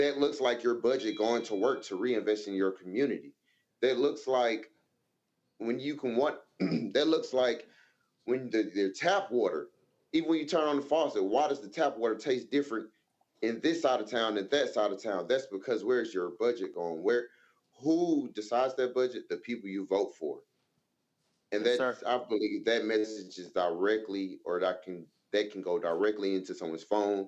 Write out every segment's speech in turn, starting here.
that looks like your budget going to work to reinvest in your community. That looks like when you can want that looks like when the tap water, even when you turn on the faucet, why does the tap water taste different in this side of town than that side of town? That's because where's your budget going? Who decides that budget? The people you vote for. And Yes, sir. that's, I believe that message is directly, or that can go directly into someone's phone,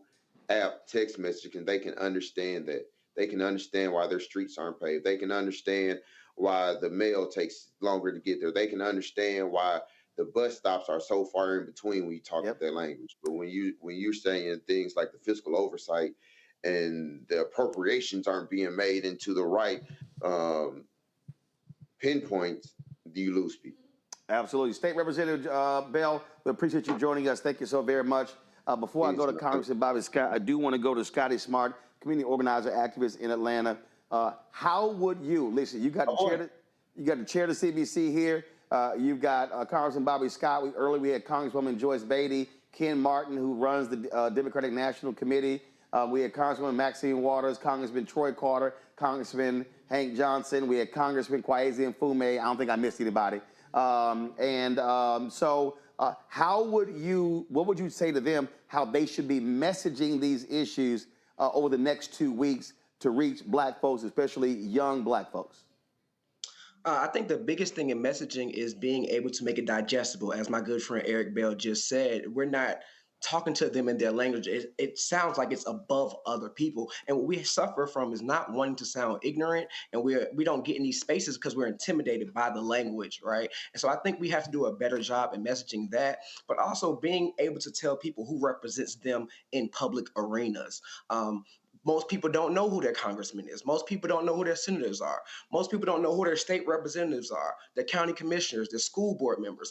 app, text message, and they can understand that. They can understand why their streets aren't paved. They can understand why the mail takes longer to get there. They can understand why the bus stops are so far in between when you talk Yep. their language. But when you're saying things like the fiscal oversight and the appropriations aren't being made into the right um, pinpoints, do you lose people? Absolutely. State Representative Bell, we appreciate you joining us. Thank you so very much. Before I go Yes, to man. Congressman Bobby Scott, I do want to go to Scotty Smart, community organizer, activist in Atlanta. How would you listen? You got the chair of the CBC here. You've got Congressman Bobby Scott. Earlier we had Congresswoman Joyce Beatty, Ken Martin, who runs the Democratic National Committee. We had Congresswoman Maxine Waters, Congressman Troy Carter, Congressman Hank Johnson. We had Congressman Kwesi Mfume. I don't think I missed anybody. What would you say to them, how they should be messaging these issues over the next 2 weeks to reach black folks, especially young black folks? I think the biggest thing in messaging is being able to make it digestible. As my good friend Eric Bell just said, we're not talking to them in their language. It sounds like it's above other people. And what we suffer from is not wanting to sound ignorant, and we don't get in these spaces because we're intimidated by the language, right? And so I think we have to do a better job in messaging that, but also being able to tell people who represents them in public arenas. Most people don't know who their congressman is. Most people don't know who their senators are. Most people don't know who their state representatives are, their county commissioners, their school board members.